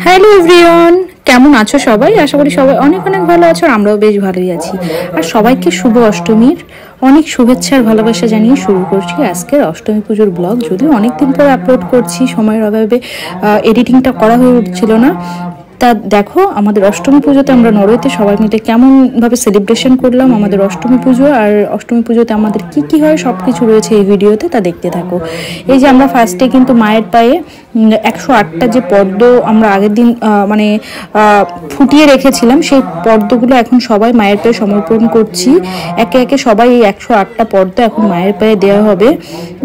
Hello everyone, কেমন আছো সবাই? আশা করি সবাই অনেক অনেক ভালো আছো, আর আমরাও বেশ ভালোই আছি। আর সবাইকে শুভ অষ্টমীর অনেক শুভেচ্ছা আর ভালোবাসা জানিয়ে শুরু করছি আজকের অষ্টমী পুজোর ব্লগ। যদিও অনেকদিন পর আপলোড করছি, সময়ের অভাবে এডিটিংটা করা হয়ে উঠছিল না। তা দেখো, আমাদের অষ্টমী পুজোতে আমরা নরওয়েতে সবাই মিলে কেমনভাবে সেলিব্রেশন করলাম আমাদের অষ্টমী পুজো। আর অষ্টমী পুজোতে আমাদের কি কি হয় সব কিছু রয়েছে এই ভিডিওতে, তা দেখতে থাকো। এই যে আমরা ফার্স্টে কিন্তু মায়ের পায়ে 108টা যে পদ্ম আমরা আগের দিন ফুটিয়ে রেখেছিলাম, সেই পদ্মগুলো এখন সবাই মায়ের পায়ে সমর্পণ করছি। একে একে সবাই এই 108টা পদ্ম এখন মায়ের পায়ে দেওয়া হবে।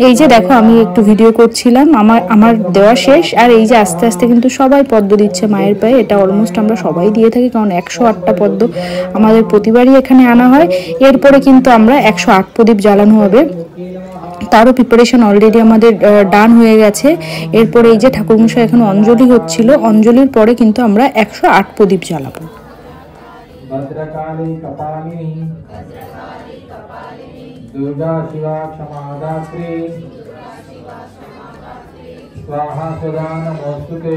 এই যে দেখো, আমি একটু ভিডিও করছিলাম, আমার দেওয়া শেষ। আর এই যে আস্তে আস্তে কিন্তু সবাই পদ্ম দিচ্ছে মায়ের পায়ে। এটা অলমোস্ট আমরা সবাই দিয়ে থাকি, কারণ 108টা পদ্ম আমাদের প্রতিবারই এখানে আনা হয়। এরপরে কিন্তু আমরা 108 প্রদীপ জ্বালানো হবে, তারও প্রিপারেশন অলরেডি আমাদের ডান হয়ে গেছে। এরপরে এই যে ঠাকুরমশাই এখন অঞ্জলি হচ্ছিল, অঞ্জলির পরে কিন্তু আমরা 108 প্রদীপ জ্বালাবো। দুর্গা শিবা ক্ষমা দাত্রী স্বাহা সদা নমস্তুতে।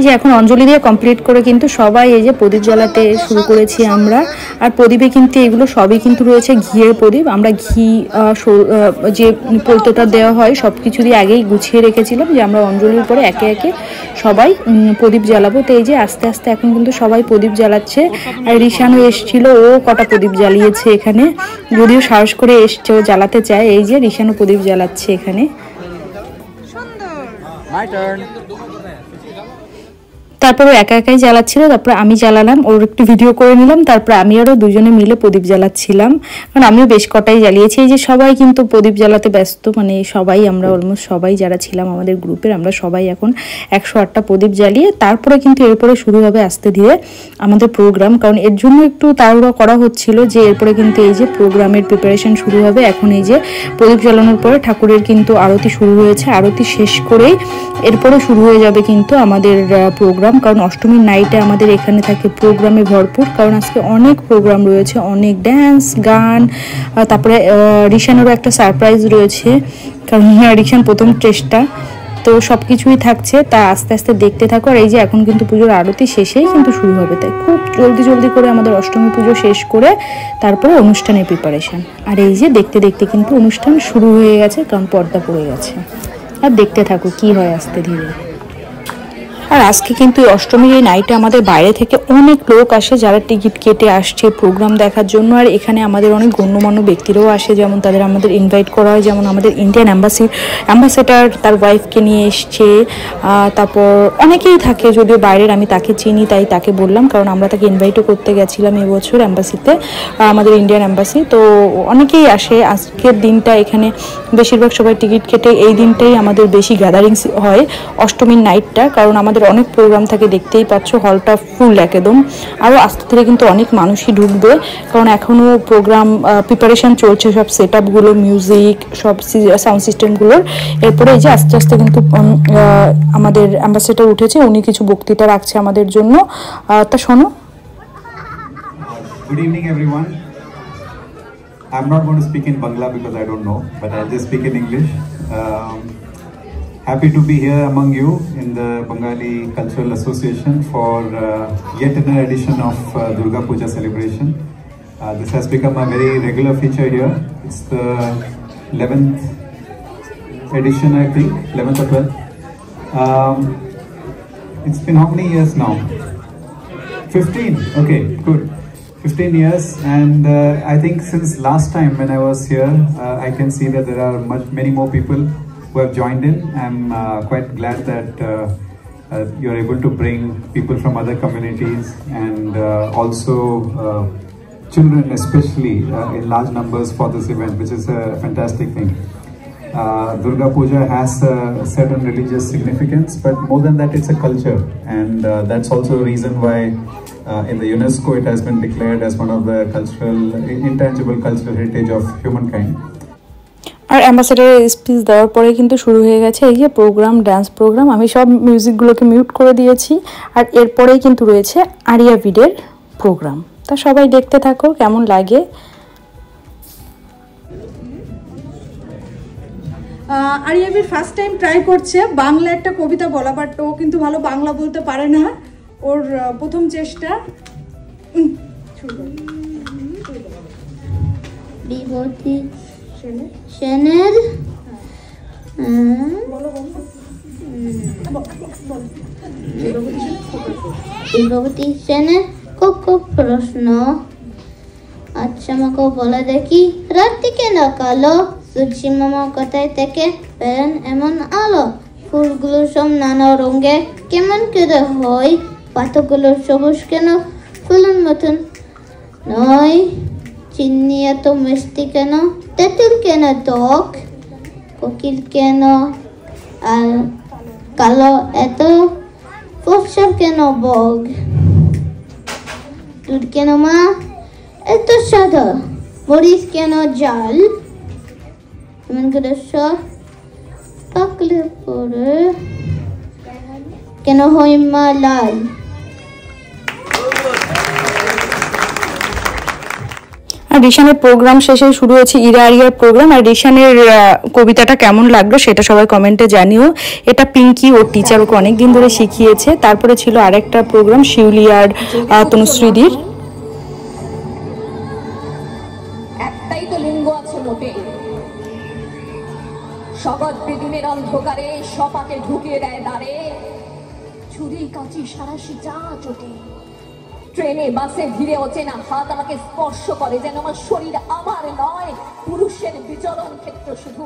যে এখন অঞ্জলি দিয়ে কমপ্লিট করে কিন্তু সবাই এই যে প্রদীপ জ্বালাতে শুরু করেছি আমরা। আর প্রদীপে কিন্তু এগুলো সবই কিন্তু রয়েছে ঘিয়ের প্রদীপ। আমরা ঘি যে পৈতটা দেওয়া হয় সব কিছু দিয়ে আগেই গুছিয়ে রেখেছিলাম, যে আমরা অঞ্জলির পরে একে একে সবাই প্রদীপ জ্বালাবো। তো এই যে আস্তে আস্তে এখন কিন্তু সবাই প্রদীপ জ্বালাচ্ছে। আর ঋষানও এসছিল, ও কটা প্রদীপ জ্বালিয়েছে এখানে, যদিও সাহস করে এসছে, ও জ্বালাতে চায়। এই যে ঋষানও প্রদীপ জ্বালাচ্ছে এখানে। তারপরে একা একাই জ্বালাচ্ছিল, তারপরে আমি জ্বালালাম, ওর একটু ভিডিও করে নিলাম। তারপরে আমি আরও দুজনে মিলে প্রদীপ জ্বালাচ্ছিলাম, কারণ আমিও বেশ কটাই জ্বালিয়েছি। এই যে সবাই কিন্তু প্রদীপ জ্বালাতে ব্যস্ত, মানে সবাই, আমরা অলমোস্ট সবাই যারা ছিলাম আমাদের গ্রুপের, আমরা সবাই এখন 108টা প্রদীপ জ্বালিয়ে তারপরে কিন্তু এরপরে শুরু হবে আস্তে ধীরে আমাদের প্রোগ্রাম। কারণ এর জন্য একটু তাড়াহুড়ো করা হচ্ছিল, যে এরপরে কিন্তু এই যে প্রোগ্রামের প্রিপারেশন শুরু হবে। এখন এই যে প্রদীপ জ্বালানোর পরে ঠাকুরের কিন্তু আরতি শুরু হয়েছে, আরতি শেষ করেই এরপরে শুরু হয়ে যাবে কিন্তু আমাদের প্রোগ্রাম। কারণ অষ্টমীর নাইটে আমাদের এখানে থাকে প্রোগ্রামে ভরপুর, কারণ আজকে অনেক প্রোগ্রাম রয়েছে, অনেক ড্যান্স গান, তারপরে ঋষানেরও একটা সারপ্রাইজ রয়েছে, কারণ ঋষান প্রথম চেষ্টা, তো সব কিছুই থাকছে। তা আস্তে আস্তে দেখতে থাকো। আর এই যে এখন কিন্তু পুজোর আরতি শেষেই কিন্তু শুরু হবে, তাই খুব জলদি জলদি করে আমাদের অষ্টমী পুজো শেষ করে তারপরে অনুষ্ঠানের প্রিপারেশন। আর এই যে দেখতে দেখতে কিন্তু অনুষ্ঠান শুরু হয়ে গেছে, কারণ পর্দা পড়ে গেছে। আর দেখতে থাকো কি হয় আস্তে ধীরে। আর আজকে কিন্তু অষ্টমীর এই নাইটে আমাদের বাইরে থেকে অনেক লোক আসে, যারা টিকিট কেটে আসছে প্রোগ্রাম দেখার জন্য। আর এখানে আমাদের অনেক গণ্যমান্য ব্যক্তিরাও আসে, যেমন তাদের আমাদের ইনভাইট করা হয়, যেমন আমাদের ইন্ডিয়ান অ্যাম্বাসেডার তার ওয়াইফকে নিয়ে এসছে। তারপর অনেকেই থাকে, যদিও বাইরের, আমি তাকে চিনি তাই তাকে বললাম, কারণ আমরা তাকে ইনভাইটও করতে গেছিলাম এবছর অ্যাম্বাসিতে, আমাদের ইন্ডিয়ান অ্যাম্বাসি। তো অনেকেই আসে আজকের দিনটা, এখানে বেশিরভাগ সবাই টিকিট কেটে এই দিনটাই আমাদের বেশি গ্যাদারিংস হয় অষ্টমীর নাইটটা, কারণ আমাদের অনেক প্রোগ্রাম থাকে, দেখতেই পাচ্ছ হলটা ফুল একদম। আরও আস্তে ধীরে কিন্তু অনেক মানুষই ঢুকবে, কারণ এখনও প্রোগ্রাম প্রিপারেশন চলছে, সব সেট আপগুলো, মিউজিক, সব সাউন্ড সিস্টেমগুলোর। এরপরে এই যে আস্তে আস্তে কিন্তু আমাদের অ্যাম্বাসেডার উঠেছে, উনি কিছু বক্তৃতা রাখছে আমাদের জন্য। তা শোনো। Good evening everyone. I'm not going to speak in Bangla because I don't know, but I'll just speak in English. Happy to be here among you in the Bengali Cultural Association for yet another edition of Durga Puja celebration. This has become a very regular feature here. It's the 11th edition, I think, 11th or 12th. It's been how many years now? 15. Okay, good. 15 years, and I think since last time when I was here, I can see that there are many more people who have joined in. I'm quite glad that you're able to bring people from other communities, and also children especially in large numbers for this event, which is a fantastic thing. Durga Puja has a certain religious significance, but more than that, it's a culture, and that's also a reason why in the UNESCO it has been declared as one of the intangible cultural heritage of humankind. আর অ্যাম্বাসেডারের speech দেওয়ার পরে কিন্তু শুরু হয়ে গেছে এই যে প্রোগ্রাম, ডান্স প্রোগ্রাম। আমি সব মিউজিকগুলোকে মিউট করে দিয়েছি। আর এরপরেই কিন্তু রয়েছে আরিয়া ভিডের প্রোগ্রাম। তা সবাই দেখতে থাকো কেমন লাগে। আরিয়াবির ফার্স্ট টাইম ট্রাই করছে বাংলা একটা কবিতা বলা, বাট ও কিন্তু ভালো বাংলা বলতে পারে না। ওর প্রথম চেষ্টা। বিভূতি সেনের বিভূতি সেনের খুব প্রশ্ন। আচ্ছা আমাকে বলে দেখি, রাত্রি কেন কালো, সূর্যি মামা কোথায় থেকে পেলেন এমন আলো, ফুলগুলো সব নানা রঙে কেমন করে হয়, পাতাগুলো সবুজ কেন ফুলের মতন নয়, চিনি এত মিষ্টি কেন, তেঁতুল কেন টক, কোকিল কেন আর কালো এত, ফসা কেন বগ, দুধ কেন মা এত সাদা, মরিচ কেন জাল, এমন করে সব পাকলে পরে কেন হয় মা লাল। আর রিশানের প্রোগ্রাম শেষে শুরু হয়েছে ইরা আরিয়ার প্রোগ্রাম। আর রিশানের কবিতাটা কেমন লাগলো সেটা সবাই কমেন্টে জানিও। এটা পিঙ্কি ওর টিচার ওকে অনেকদিন ধরে শিখিয়েছে। তারপরে ছিল আরেকটা প্রোগ্রাম শিউলি আর তনুশ্রীদির। একটাই তো লিঙ্গ আছে মোটে, সগত বেদিনের অন্ধকারে সপাকে ঢুকিয়ে দেয় দ্বারে, ছুরি কাঁচি সারাশি যা চোটে, ট্রেনে বাসে ভিড়ে অচেনা হাত আমাকে স্পর্শ করে, যেন আমার শরীর আমার নয়, পুরুষের বিচরণ ক্ষেত্র শুধু,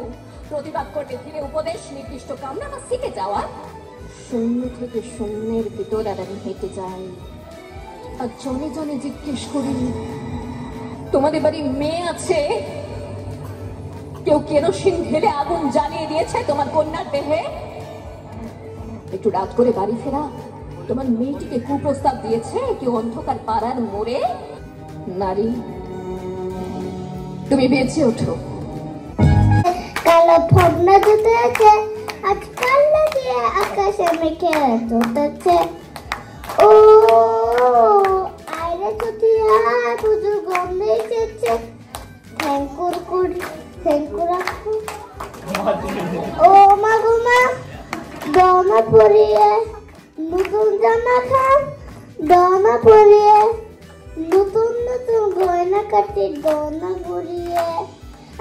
প্রতিবাদ করতে ধীরে উপদেশ নির্দিষ্ট কামনা আমার শিখে যাওয়া, শূন্য থেকে শূন্যের ভিতর আর আমি হেঁটে যাই, আর জনে জনে জিজ্ঞেস করি তোমাদের বাড়ি মেয়ে আছে, কেউ কেরোসিন ঢেলে আগুন জ্বালিয়ে দিয়েছে তোমার কন্যার দেহে, একটু রাত করে বাড়ি ফেরা তোমার মেয়েটিকে কুপ্রস্তাব দিয়েছে কেউ অন্ধকার পাড়ার মোড়ে, নারী তুমি বেঁচে ওঠো। কালো ফগনা জুতেছে আজ কাল্লা দিয়ে আকাশে মেঘে ধরতেছে, ও আইরে চুতিয়া বুঝু গন্ধে এসেছে, থ্যাঙ্কুর ও মা গো মা দমা পরিয়ে নতুন জামা খাম, দমা পরিয়ে নতুন নতুন গয়না কাটি দোনা ঘুরিয়ে,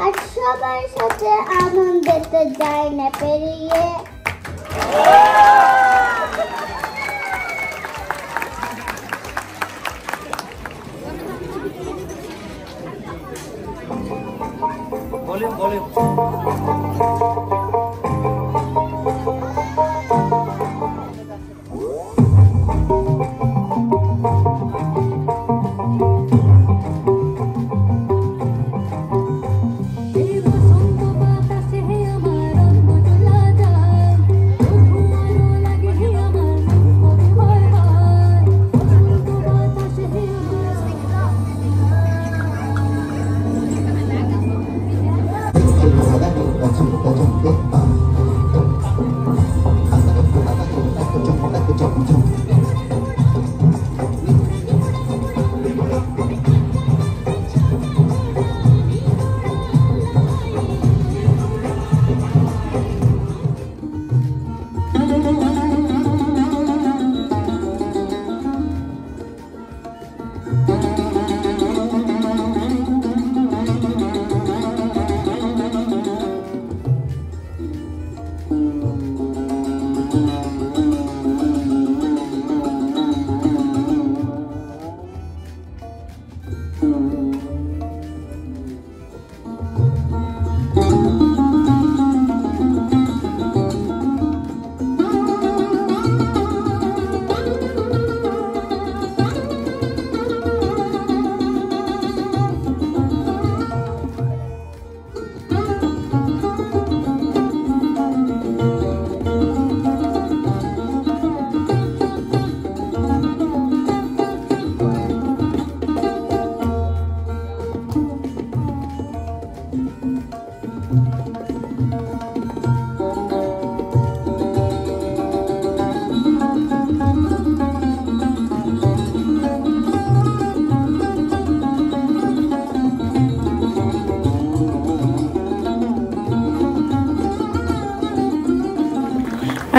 আর সবার সাথে আনন্দেতে যায় না পেরিয়ে। বলে That's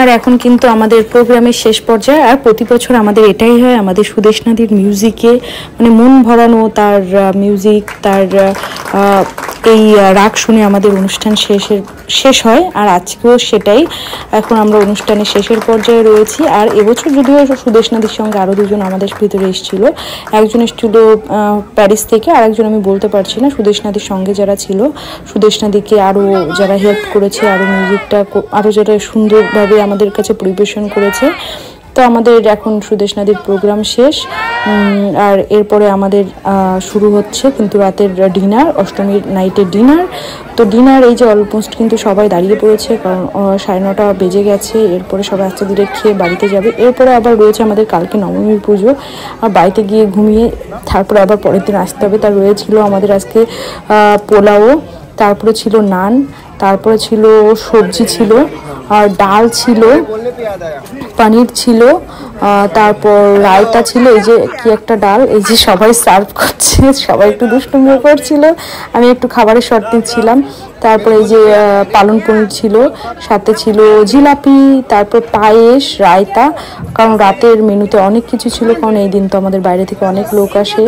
আর এখন কিন্তু আমাদের প্রোগ্রামের শেষ পর্যায়ে। আর প্রতি বছর আমাদের এটাই হয়, আমাদের সুদেশ নাদির মিউজিকে মানে মন ভরানো, তার মিউজিক, তার এই রাগ শুনে আমাদের অনুষ্ঠান শেষ হয়। আর আজকেও সেটাই। এখন আমরা অনুষ্ঠানের শেষের পর্যায়ে রয়েছি। আর এবছর যদিও সুদেশ নাদির সঙ্গে আরও দুজন আমাদের ভিতরে এসেছিল। একজন এসেছিল প্যারিস থেকে, আর একজন আমি বলতে পারছি না। সুদেশ নাদির সঙ্গে যারা ছিল, সুদেশ নাদিকে আরও যারা হেল্প করেছে, আরও মিউজিকটা আরও যারা সুন্দরভাবে আমাদের কাছে পরিবেশন করেছে। তো আমাদের এখন সুদেশ নাদির প্রোগ্রাম শেষ। আর এরপরে আমাদের শুরু হচ্ছে কিন্তু রাতের ডিনার, অষ্টমীর নাইটের ডিনার। তো ডিনার এই যে অলমোস্ট কিন্তু সবাই দাঁড়িয়ে পড়েছে, কারণ 9:30 বেজে গেছে। এরপরে সবাই আস্তে ধীরে খেয়ে বাড়িতে যাবে। এরপরে আবার রয়েছে আমাদের কালকে নবমীর পুজো, আর বাড়িতে গিয়ে ঘুমিয়ে তারপরে আবার পরের দিন আসতে হবে। তার রয়েছিল আমাদের আজকে পোলাও, তারপরে ছিল নান, তারপরে ছিল সবজি, ছিল আর ডাল ছিল, পনির ছিল, তারপর রায়তা ছিল। এই যে কি একটা ডাল, এই যে সবাই সার্ভ করছে, সবাই একটু দুষ্টুমি করছিল, আমি একটু খাবারের শর্ট নিচ্ছিলাম। তারপরে এই যে পালন পনির ছিল, সাথে ছিল জিলাপি, তারপর পায়েস, রায়তা। কারণ রাতের মেনুতে অনেক কিছু ছিল, কারণ এই দিন তো আমাদের বাইরে থেকে অনেক লোক আসে।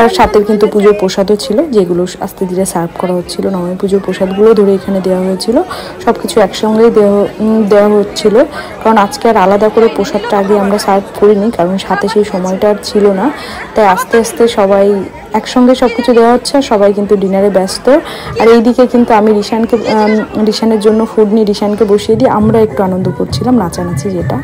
আর সাথে কিন্তু পুজোর প্রসাদও ছিল, যেগুলো আস্তে ধীরে সার্ভ করা হচ্ছিল। নবমী পুজোর প্রসাদগুলো ধরে এখানে দেওয়া হয়েছিল, সব কিছু একসঙ্গেই দেওয়া হচ্ছিল। কারণ আজকে আর আলাদা করে প্রসাদটা আগে আমরা সার্ভ করিনি, কারণ সাথে সেই সময়টা আর ছিল না। তাই আস্তে আস্তে সবাই একসঙ্গে সব কিছু দেওয়া হচ্ছে, আর সবাই কিন্তু ডিনারে ব্যস্ত। আর এইদিকে কিন্তু আমি রিশানের জন্য ফুড নিয়ে রিশানকে বসিয়ে দিয়ে আমরা একটু আনন্দ করছিলাম, নাচানাচি যেটা।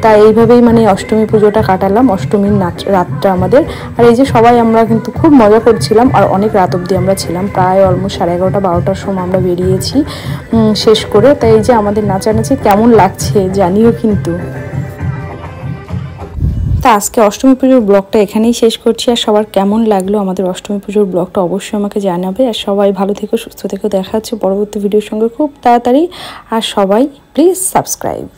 তাই এইভাবেই মানে অষ্টমী পুজোটা কাটালাম, অষ্টমীর রাতটা আমাদের। আর এই যে সবাই আমরা কিন্তু খুব মজা করছিলাম, আর অনেক রাত অবধি আমরা ছিলাম, প্রায় অলমোস্ট 11:30-12টার সময় আমরা বেরিয়েছি শেষ করে। তাই এই যে আমাদের নাচানাচি কেমন লাগছে জানিও কিন্তু। তা আজকে অষ্টমী পুজোর ব্লগটা এখানেই শেষ করছি। আর সবার কেমন লাগলো আমাদের অষ্টমী পুজোর ব্লগটা অবশ্যই আমাকে জানাবে। আর সবাই ভালো থেকো, সুস্থ থেকো। দেখা হচ্ছে পরবর্তী ভিডিওর সঙ্গে খুব তাড়াতাড়ি। আর সবাই প্লিজ সাবস্ক্রাইব।